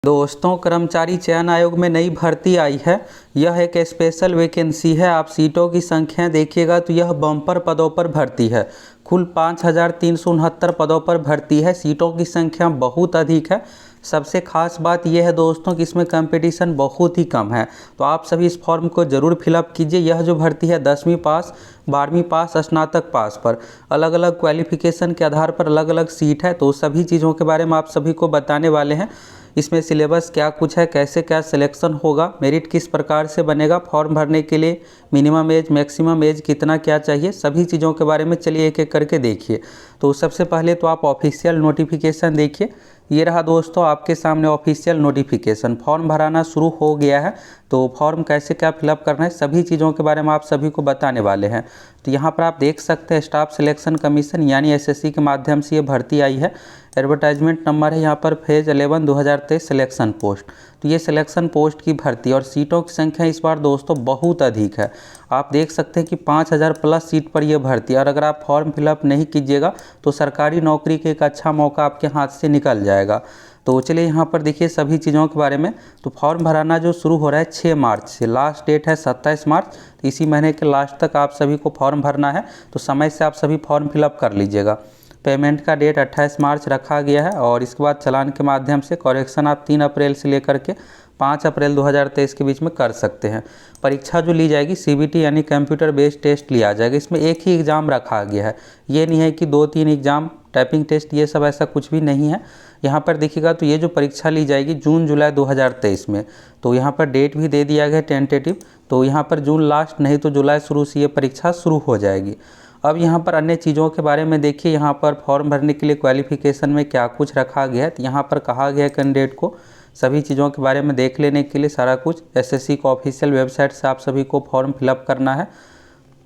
दोस्तों, कर्मचारी चयन आयोग में नई भर्ती आई है। यह एक स्पेशल वैकेंसी है। आप सीटों की संख्या देखिएगा तो यह बम्पर पदों पर भर्ती है। कुल 5369 पदों पर भर्ती है। सीटों की संख्या बहुत अधिक है। सबसे खास बात यह है दोस्तों कि इसमें कंपटीशन बहुत ही कम है। तो आप सभी इस फॉर्म को ज़रूर फिलअप कीजिए। यह जो भर्ती है 10वीं पास, 12वीं पास, स्नातक पास पर अलग अलग क्वालिफिकेशन के आधार पर अलग अलग सीट है। तो सभी चीज़ों के बारे में आप सभी को बताने वाले हैं। इसमें सिलेबस क्या कुछ है, कैसे क्या सिलेक्शन होगा, मेरिट किस प्रकार से बनेगा, फॉर्म भरने के लिए मिनिमम एज मैक्सिमम एज कितना क्या चाहिए, सभी चीज़ों के बारे में चलिए एक एक करके देखिए। तो सबसे पहले तो आप ऑफिशियल नोटिफिकेशन देखिए। ये रहा दोस्तों आपके सामने ऑफिशियल नोटिफिकेशन। फॉर्म भराना शुरू हो गया है। तो फॉर्म कैसे क्या फिलअप करना है, सभी चीज़ों के बारे में आप सभी को बताने वाले हैं। तो यहाँ पर आप देख सकते हैं स्टाफ सिलेक्शन कमीशन यानी एसएससी के माध्यम से ये भर्ती आई है। एडवर्टाइजमेंट नंबर है यहाँ पर फेज 11 2023 सिलेक्शन पोस्ट। तो ये सिलेक्शन पोस्ट की भर्ती और सीटों की संख्या इस बार दोस्तों बहुत अधिक है। आप देख सकते हैं कि 5000 प्लस सीट पर यह भर्ती। और अगर आप फॉर्म फिलअप नहीं कीजिएगा तो सरकारी नौकरी के एक अच्छा मौका आपके हाथ से निकल जाएगा। तो चलिए यहाँ पर देखिए सभी चीज़ों के बारे में। तो फॉर्म भराना जो शुरू हो रहा है 6 मार्च से, लास्ट डेट है 27 मार्च। तो इसी महीने के लास्ट तक आप सभी को फॉर्म भरना है। तो समय से आप सभी फॉर्म फिलअप कर लीजिएगा। पेमेंट का डेट 28 मार्च रखा गया है। और इसके बाद चालान के माध्यम से करेक्शन आप 3 अप्रैल से लेकर के 5 अप्रैल 2023 के बीच में कर सकते हैं। परीक्षा जो ली जाएगी सीबीटी यानी कंप्यूटर बेस्ड टेस्ट लिया जाएगा। इसमें एक ही एग्ज़ाम रखा गया है। ये नहीं है कि 2-3 एग्ज़ाम, टाइपिंग टेस्ट, ये सब ऐसा कुछ भी नहीं है। यहाँ पर देखिएगा तो ये जो परीक्षा ली जाएगी जून जुलाई 2023 में। तो यहाँ पर डेट भी दे दिया गया टेंटेटिव। तो यहाँ पर जून लास्ट नहीं तो जुलाई शुरू से ये परीक्षा शुरू हो जाएगी। अब यहाँ पर अन्य चीज़ों के बारे में देखिए। यहाँ पर फॉर्म भरने के लिए क्वालिफिकेशन में क्या कुछ रखा गया है। तो यहाँ पर कहा गया है कैंडिडेट को सभी चीज़ों के बारे में देख लेने के लिए सारा कुछ एसएससी को ऑफिशियल वेबसाइट से आप सभी को फॉर्म फिलअप करना है।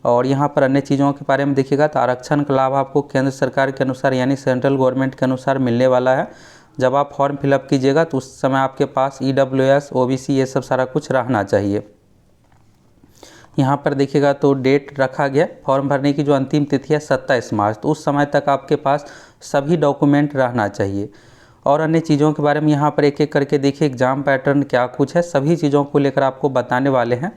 और यहाँ पर अन्य चीज़ों के बारे में देखिएगा तो आरक्षण का लाभ आपको केंद्र सरकार के अनुसार यानी सेंट्रल गवर्नमेंट के अनुसार मिलने वाला है। जब आप फॉर्म फिलअप कीजिएगा तो उस समय आपके पास EWS OBC ये सब सारा कुछ रहना चाहिए। यहाँ पर देखिएगा तो डेट रखा गया फॉर्म भरने की जो अंतिम तिथि है 27 मार्च। तो उस समय तक आपके पास सभी डॉक्यूमेंट रहना चाहिए। और अन्य चीज़ों के बारे में यहाँ पर एक एक करके देखिए। एग्ज़ाम पैटर्न क्या कुछ है, सभी चीज़ों को लेकर आपको बताने वाले हैं।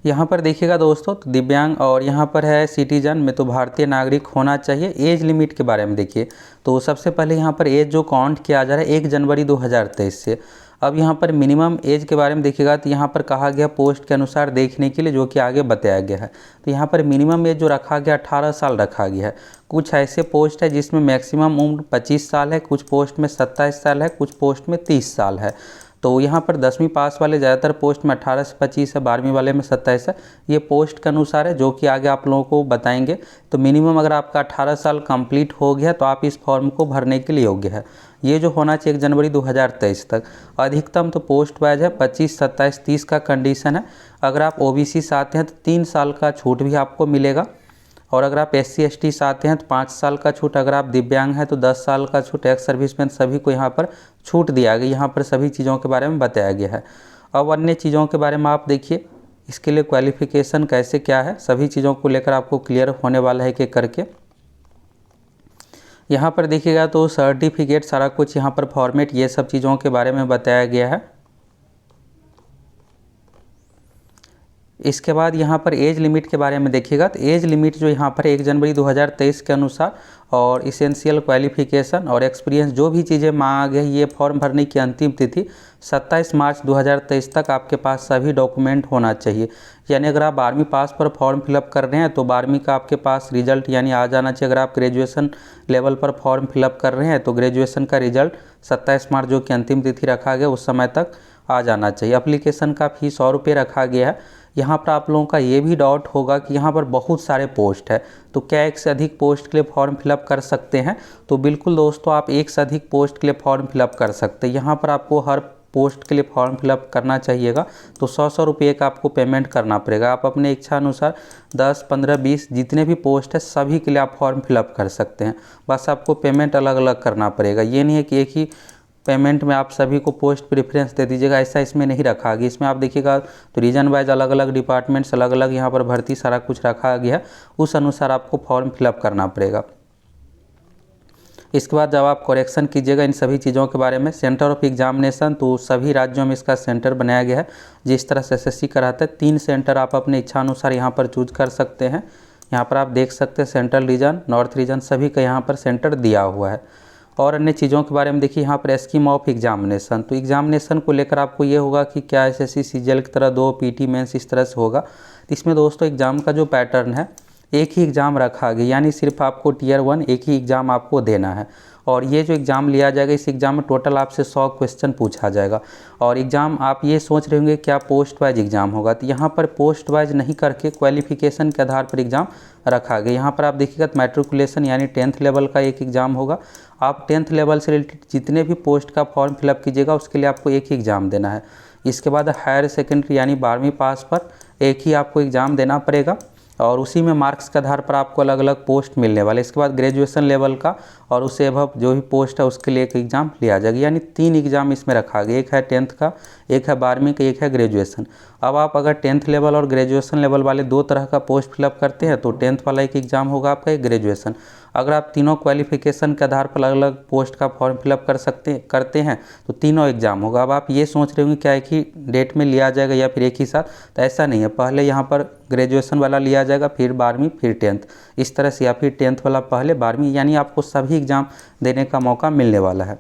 यहाँ पर देखिएगा दोस्तों तो दिव्यांग और यहाँ पर है सिटीजन में तो भारतीय नागरिक होना चाहिए। एज लिमिट के बारे में देखिए। तो सबसे पहले यहाँ पर एज जो काउंट किया जा रहा है 1 जनवरी 2023 से। अब यहाँ पर मिनिमम एज के बारे में देखिएगा तो यहाँ पर कहा गया पोस्ट के अनुसार देखने के लिए, जो कि आगे बताया गया है। तो यहाँ पर मिनिमम एज जो रखा गया 18 साल रखा गया है। कुछ ऐसे पोस्ट है जिसमें मैक्सिमम उम्र 25 साल है, कुछ पोस्ट में 27 साल है, कुछ पोस्ट में 30 साल है। तो यहाँ पर 10वीं पास वाले ज़्यादातर पोस्ट में 18 से 25 है, 12वीं वाले में 27 है। ये पोस्ट के अनुसार है, जो कि आगे आप लोगों को बताएंगे। तो मिनिमम अगर आपका 18 साल कंप्लीट हो गया तो आप इस फॉर्म को भरने के लिए योग्य है। ये जो होना चाहिए 1 जनवरी 2023 तक। अधिकतम तो पोस्ट वाइज है 25, 27, 30 का कंडीशन है। अगर आप OBC से आते हैं तो 3 साल का छूट भी आपको मिलेगा। और अगर आप SC ST से आते हैं तो 5 साल का छूट। अगर आप दिव्यांग हैं तो 10 साल का छूट। एक्स सर्विसमैन सभी को यहाँ पर छूट दिया गया। यहाँ पर सभी चीज़ों के बारे में बताया गया है। अब अन्य चीज़ों के बारे में आप देखिए। इसके लिए क्वालिफिकेशन कैसे क्या है, सभी चीज़ों को लेकर आपको क्लियर होने वाला है एक करके। यहाँ पर देखिएगा तो सर्टिफिकेट सारा कुछ यहाँ पर फॉर्मेट ये सब चीज़ों के बारे में बताया गया है। इसके बाद यहाँ पर एज लिमिट के बारे में देखिएगा तो एज लिमिट जो यहाँ पर 1 जनवरी 2023 के अनुसार और इसेंशियल क्वालिफिकेशन और एक्सपीरियंस जो भी चीज़ें मांगा गई, ये फॉर्म भरने की अंतिम तिथि 27 मार्च 2023 तक आपके पास सभी डॉक्यूमेंट होना चाहिए। यानी अगर आप 12वीं पास पर फॉर्म फिलअप कर रहे हैं तो 12वीं का आपके पास रिजल्ट यानी आ जाना चाहिए। अगर आप ग्रेजुएशन लेवल पर फॉर्म फिलअप कर रहे हैं तो ग्रेजुएशन का रिजल्ट 27 मार्च जो कि अंतिम तिथि रखा गया उस समय तक आ जाना चाहिए। एप्लीकेशन का फीस 100 रुपये रखा गया है। यहाँ पर आप लोगों का ये भी डाउट होगा कि यहाँ पर बहुत सारे पोस्ट है तो क्या एक से अधिक पोस्ट के लिए फॉर्म फिलअप कर सकते हैं। तो बिल्कुल दोस्तों, आप एक से अधिक पोस्ट के लिए फॉर्म फिलअप कर सकते हैं। यहाँ पर आपको हर पोस्ट के लिए फॉर्म फिलअप करना चाहिएगा तो 100 रुपये का आपको पेमेंट करना पड़ेगा। आप अपने इच्छा अनुसार 10, 15, 20 जितने भी पोस्ट है सभी के लिए आप फॉर्म फिलअप कर सकते हैं। बस आपको पेमेंट अलग अलग करना पड़ेगा। ये नहीं है कि एक ही पेमेंट में आप सभी को पोस्ट प्रेफरेंस दे दीजिएगा, ऐसा इसमें नहीं रखा गया। इसमें आप देखिएगा तो रीजन वाइज अलग अलग डिपार्टमेंट्स अलग अलग यहाँ पर भर्ती सारा कुछ रखा गया है। उस अनुसार आपको फॉर्म फिलअप करना पड़ेगा। इसके बाद जब आप करेक्शन कीजिएगा इन सभी चीज़ों के बारे में, सेंटर ऑफ एग्जामिनेशन तो सभी राज्यों में इसका सेंटर बनाया गया है। जिस तरह से एसएससी कराता है 3 सेंटर आप अपने इच्छा अनुसार यहाँ पर चूज कर सकते हैं। यहाँ पर आप देख सकते हैं सेंट्रल रीजन, नॉर्थ रीजन सभी का यहाँ पर सेंटर दिया हुआ है। और अन्य चीज़ों के बारे में देखिए यहाँ पर स्कीम ऑफ एग्जामिनेशन, तो एग्जामिनेशन को लेकर आपको ये होगा कि क्या एसएससी सीजीएल की तरह 2 पीटी मेंस इस तरह से होगा। इसमें दोस्तों एग्ज़ाम का जो पैटर्न है एक ही एग्ज़ाम रखा गया, यानी सिर्फ आपको टियर 1 एक ही एग्ज़ाम आपको देना है। और ये जो एग्ज़ाम लिया जाएगा इस एग्ज़ाम में टोटल आपसे 100 क्वेश्चन पूछा जाएगा। और एग्ज़ाम आप ये सोच रहे होंगे क्या पोस्ट वाइज एग्ज़ाम होगा, तो यहाँ पर पोस्ट वाइज नहीं करके क्वालिफिकेशन के आधार पर एग्ज़ाम रखा गया। यहाँ पर आप देखिएगा तो मैट्रिकुलेशन यानी 10th लेवल का एक एग्ज़ाम होगा। आप 10th लेवल से रिलेटेड जितने भी पोस्ट का फॉर्म फिलअप कीजिएगा उसके लिए आपको एक ही एग्ज़ाम देना है। इसके बाद हायर सेकेंडरी यानी 12वीं पास पर एक ही आपको एग्ज़ाम देना पड़ेगा और उसी में मार्क्स के आधार पर आपको अलग अलग पोस्ट मिलने वाले। इसके बाद ग्रेजुएशन लेवल का और उससे अबव जो भी पोस्ट है उसके लिए एक एग्ज़ाम लिया जाएगा, यानी 3 एग्ज़ाम इसमें रखा गया, एक है 10th का, एक है 12वीं का, एक है ग्रेजुएशन। अब आप अगर 10th लेवल और ग्रेजुएशन लेवल वाले 2 तरह का पोस्ट फिलअप करते हैं तो 10th वाला एक एग्ज़ाम होगा आपका, एक ग्रेजुएशन। अगर आप तीनों क्वालिफिकेशन के आधार पर अलग अलग पोस्ट का फॉर्म फिलअप करते हैं तो तीनों एग्ज़ाम होगा। अब आप ये सोच रहे होंगे क्या एक ही डेट में लिया जाएगा या फिर एक ही साथ, तो ऐसा नहीं है। पहले यहाँ पर ग्रेजुएशन वाला लिया जाएगा, फिर 12वीं, फिर 10th, इस तरह से, या फिर 10th वाला पहले 12वीं, यानी आपको सभी एग्ज़ाम देने का मौका मिलने वाला है।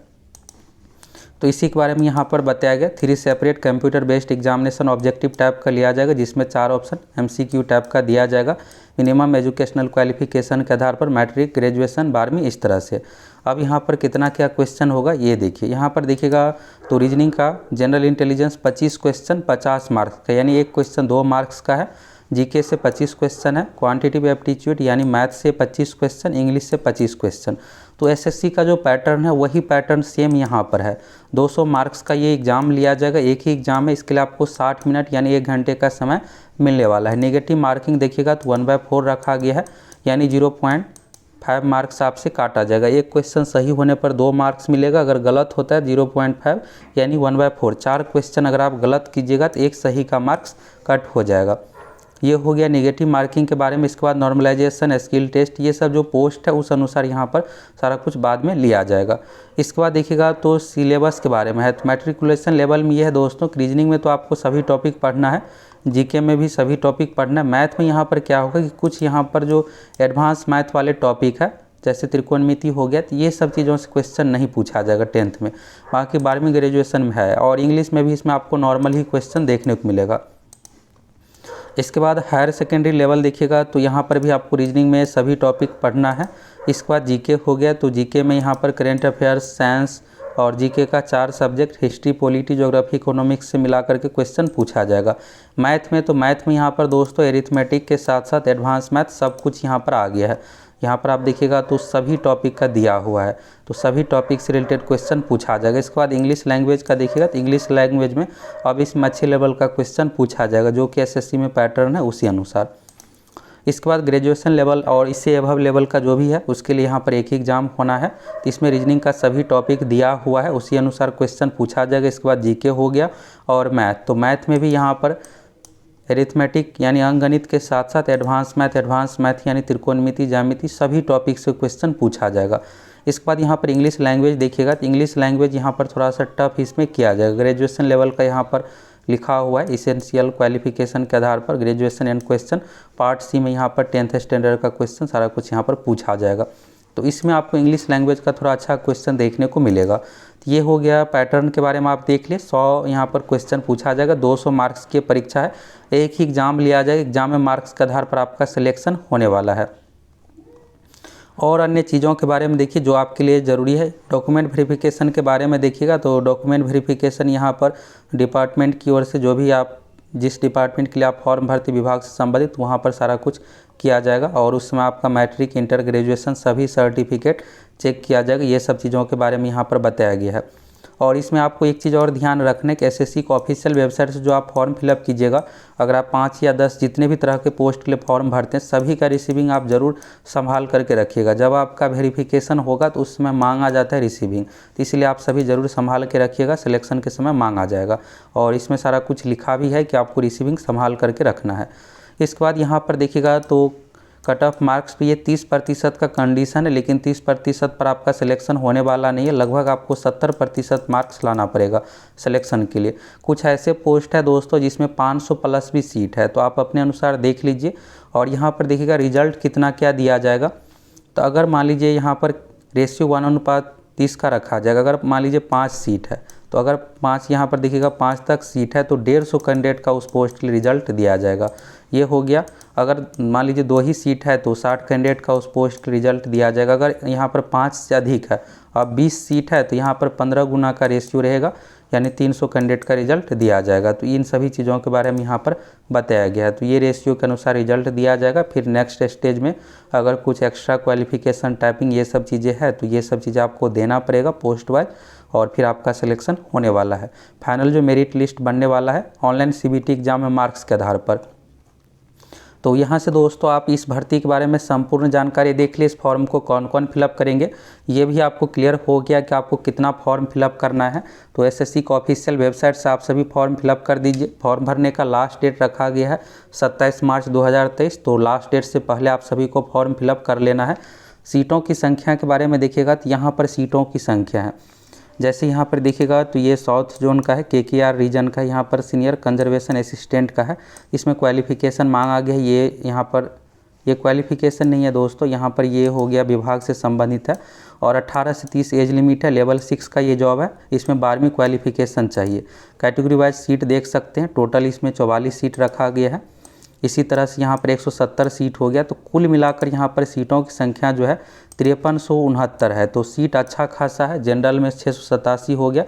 तो इसी के बारे में यहाँ पर बताया गया। 3 separate computer based examination objective type का लिया जाएगा जिसमें 4 ऑप्शन एमसीक्यू टाइप का दिया जाएगा। मिनिमम एजुकेशनल क्वालिफिकेशन के आधार पर मैट्रिक, ग्रेजुएशन, 12वीं, इस तरह से। अब यहाँ पर कितना क्या क्वेश्चन होगा ये देखिए। यहाँ पर देखिएगा तो रीजनिंग का जनरल इंटेलिजेंस 25 क्वेश्चन 50 मार्क्स का, यानी एक क्वेश्चन 2 मार्क्स का है। जीके से 25 क्वेश्चन है। क्वांटिटिव एप्टीट्यूड यानी मैथ से 25 क्वेश्चन, इंग्लिश से 25 क्वेश्चन। तो एसएससी का जो पैटर्न है वही पैटर्न सेम यहाँ पर है। 200 मार्क्स का ये एग्ज़ाम लिया जाएगा, एक ही एग्ज़ाम है। इसके लिए आपको 60 मिनट यानी 1 घंटे का समय मिलने वाला है। नेगेटिव मार्किंग देखिएगा तो 1/4 रखा गया है, यानी 0.5 मार्क्स आपसे काटा जाएगा। एक क्वेश्चन सही होने पर 2 मार्क्स मिलेगा, अगर गलत होता है 0.5 यानी 1/4। 4 क्वेश्चन अगर आप गलत कीजिएगा तो एक सही का मार्क्स कट हो जाएगा। ये हो गया नेगेटिव मार्किंग के बारे में। इसके बाद नॉर्मलाइजेशन, स्किल टेस्ट, ये सब जो पोस्ट है उस अनुसार यहाँ पर सारा कुछ बाद में लिया जाएगा। इसके बाद देखिएगा तो सिलेबस के बारे में है। तो मैट्रिकुलेशन लेवल में ये है दोस्तों, रीजनिंग में तो आपको सभी टॉपिक पढ़ना है, जीके में भी सभी टॉपिक पढ़ना है। मैथ में यहाँ पर क्या होगा कि कुछ यहाँ पर जो एडवांस मैथ वाले टॉपिक है जैसे त्रिकोणमिति हो गया, तो ये सब चीज़ों से क्वेश्चन नहीं पूछा जाएगा 10th में। बाकी 12वीं, ग्रेजुएशन में है। और इंग्लिश में भी इसमें आपको नॉर्मल ही क्वेश्चन देखने को मिलेगा। इसके बाद हायर सेकेंडरी लेवल देखिएगा तो यहाँ पर भी आपको रीजनिंग में सभी टॉपिक पढ़ना है। इसके बाद जीके हो गया, तो जीके में यहाँ पर करेंट अफेयर्स, साइंस और जीके का 4 subject, history, polity, geography, economics से मिला करके क्वेश्चन पूछा जाएगा। मैथ में यहाँ पर दोस्तों एरिथमेटिक के साथ साथ एडवांस मैथ सब कुछ यहाँ पर आ गया है। यहाँ पर आप देखिएगा तो सभी टॉपिक का दिया हुआ है, तो सभी टॉपिक से रिलेटेड क्वेश्चन पूछा जाएगा। इसके बाद इंग्लिश लैंग्वेज का देखिएगा तो इंग्लिश लैंग्वेज में अब इसमें अच्छे लेवल का क्वेश्चन पूछा जाएगा जो कि एसएससी में पैटर्न है उसी अनुसार। इसके बाद ग्रेजुएशन लेवल और इससे अबव लेवल का जो भी है उसके लिए यहाँ पर एक ही एग्जाम होना है। तो इसमें रीजनिंग का सभी टॉपिक दिया हुआ है, उसी अनुसार क्वेश्चन पूछा जाएगा। इसके बाद जीके हो गया और मैथ, तो मैथ में भी यहाँ पर एरिथमेटिक यानी अंकगणित के साथ साथ एडवांस मैथ यानी त्रिकोणमिति, ज्यामिति, सभी टॉपिक से क्वेश्चन पूछा जाएगा। इसके बाद यहाँ पर इंग्लिश लैंग्वेज देखिएगा तो इंग्लिश लैंग्वेज यहाँ पर थोड़ा सा टफ इसमें किया जाएगा। ग्रेजुएशन लेवल का यहाँ पर लिखा हुआ है, इसेंशियल क्वालिफिकेशन के आधार पर graduation and question. Part C में यहाँ पर 10th स्टैंडर्ड का क्वेश्चन सारा कुछ यहाँ पर पूछा जाएगा। तो इसमें आपको इंग्लिश लैंग्वेज का थोड़ा अच्छा क्वेश्चन देखने को मिलेगा। तो ये हो गया पैटर्न के बारे में, आप देख लिए 100 यहाँ पर क्वेश्चन पूछा जाएगा। 200 मार्क्स की परीक्षा है, एक ही एग्ज़ाम लिया जाएगा। एग्ज़ाम में मार्क्स के आधार पर आपका सिलेक्शन होने वाला है। और अन्य चीज़ों के बारे में देखिए जो आपके लिए ज़रूरी है। डॉक्यूमेंट वेरिफिकेशन के बारे में देखिएगा तो डॉक्यूमेंट वेरिफिकेशन यहाँ पर डिपार्टमेंट की ओर से जो भी आप जिस डिपार्टमेंट के लिए आप फॉर्म भरती विभाग से संबंधित वहाँ पर सारा कुछ किया जाएगा और उसमें आपका मैट्रिक, इंटर, ग्रेजुएशन सभी सर्टिफिकेट चेक किया जाएगा। ये सब चीज़ों के बारे में यहाँ पर बताया गया है। और इसमें आपको एक चीज़ और ध्यान रखने कि एसएससी को ऑफिशियल वेबसाइट से जो आप फॉर्म फिलअप कीजिएगा, अगर आप 5 या 10 जितने भी तरह के पोस्ट के लिए फॉर्म भरते हैं सभी का रिसीविंग आप ज़रूर संभाल करके रखिएगा। जब आपका वेरिफिकेशन होगा तो उसमें मांगा जाता है रिसीविंग, तो इसलिए आप सभी ज़रूर संभाल के रखिएगा, सिलेक्शन के समय मांगा जाएगा। और इसमें सारा कुछ लिखा भी है कि आपको रिसीविंग संभाल करके रखना है। इसके बाद यहाँ पर देखिएगा तो कट ऑफ मार्क्स पे ये 30% का कंडीशन है, लेकिन 30% पर आपका सिलेक्शन होने वाला नहीं है। लगभग आपको 70% मार्क्स लाना पड़ेगा सिलेक्शन के लिए। कुछ ऐसे पोस्ट है दोस्तों जिसमें 500 प्लस भी सीट है, तो आप अपने अनुसार देख लीजिए। और यहाँ पर देखिएगा रिजल्ट कितना क्या दिया जाएगा। तो अगर मान लीजिए यहाँ पर रेशियो 1:30 का रखा जाएगा, अगर मान लीजिए 5 सीट है, तो अगर 5 यहाँ पर देखिएगा 5 तक सीट है तो 150 कैंडिडेट का उस पोस्ट के लिए रिजल्ट दिया जाएगा। ये हो गया। अगर मान लीजिए 2 ही सीट है तो 60 कैंडिडेट का उस पोस्ट के रिजल्ट दिया जाएगा। अगर यहाँ पर 5 से अधिक है और 20 सीट है तो यहाँ पर 15 गुना का रेशियो रहेगा, यानी 300 कैंडिडेट का रिजल्ट दिया जाएगा। तो इन सभी चीज़ों के बारे में यहाँ पर बताया गया है। तो ये रेशियो के अनुसार रिजल्ट दिया जाएगा। फिर नेक्स्ट स्टेज में अगर कुछ एक्स्ट्रा क्वालिफिकेशन, टाइपिंग, ये सब चीज़ें हैं तो ये सब चीज़ें आपको देना पड़ेगा पोस्ट वाइज, और फिर आपका सिलेक्शन होने वाला है। फाइनल जो मेरिट लिस्ट बनने वाला है ऑनलाइन CBT एग्जाम में मार्क्स के आधार पर। तो यहाँ से दोस्तों आप इस भर्ती के बारे में संपूर्ण जानकारी देख ली। इस फॉर्म को कौन कौन फिलअप करेंगे ये भी आपको क्लियर हो गया कि आपको कितना फॉर्म फिलअप करना है। तो SSC का ऑफिशियल वेबसाइट से आप सभी फॉर्म फिलअप कर दीजिए। फॉर्म भरने का लास्ट डेट रखा गया है 27 मार्च 2023। तो लास्ट डेट से पहले आप सभी को फॉर्म फिलअप कर लेना है। सीटों की संख्या के बारे में देखिएगा तो यहाँ पर सीटों की संख्या है, जैसे यहाँ पर देखिएगा तो ये साउथ जोन का है, KKR रीजन का, यहाँ पर सीनियर कंजर्वेशन असिस्टेंट का है। इसमें क्वालिफिकेशन मांगा गया है। ये यहाँ पर ये क्वालिफिकेशन नहीं है दोस्तों, यहाँ पर ये हो गया विभाग से संबंधित है। और 18 से 30 एज लिमिट है। लेवल 6 का ये जॉब है। इसमें 12वीं क्वालिफिकेशन चाहिए। कैटेगरी वाइज सीट देख सकते हैं। टोटल इसमें 44 सीट रखा गया है। इसी तरह से यहाँ पर 170 सीट हो गया। तो कुल मिलाकर यहाँ पर सीटों की संख्या जो है 5369 है। तो सीट अच्छा खासा है। जनरल में 687 हो गया।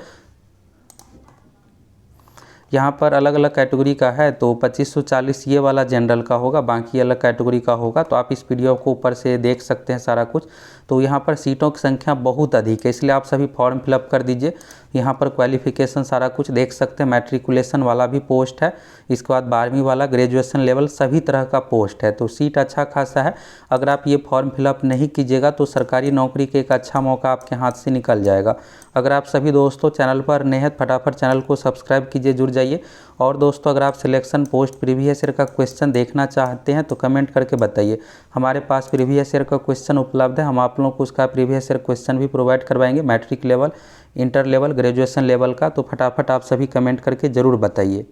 यहाँ पर अलग अलग कैटेगरी का है तो 2540 ये वाला जनरल का होगा, बाकी अलग कैटेगरी का होगा। तो आप इस पीडीएफ को ऊपर से देख सकते हैं सारा कुछ। तो यहाँ पर सीटों की संख्या बहुत अधिक है, इसलिए आप सभी फॉर्म फिलअप कर दीजिए। यहाँ पर क्वालिफिकेशन सारा कुछ देख सकते हैं। मैट्रिकुलेशन वाला भी पोस्ट है, इसके बाद 12वीं वाला, ग्रेजुएशन लेवल, सभी तरह का पोस्ट है। तो सीट अच्छा खासा है। अगर आप ये फॉर्म फिलअप नहीं कीजिएगा तो सरकारी नौकरी के एक अच्छा मौका आपके हाथ से निकल जाएगा। अगर आप सभी दोस्तों चैनल पर नए हैं फटाफट चैनल को सब्सक्राइब कीजिए, जुड़ जाइए। और दोस्तों अगर आप सिलेक्शन पोस्ट प्रीवियस ईयर का क्वेश्चन देखना चाहते हैं तो कमेंट करके बताइए। हमारे पास प्रीवियस ईयर का क्वेश्चन उपलब्ध है। हम आप लोगों को उसका प्रीवियस ईयर क्वेश्चन भी प्रोवाइड करवाएंगे, matric level, inter level, graduation level का। तो फटाफट आप सभी कमेंट करके ज़रूर बताइए।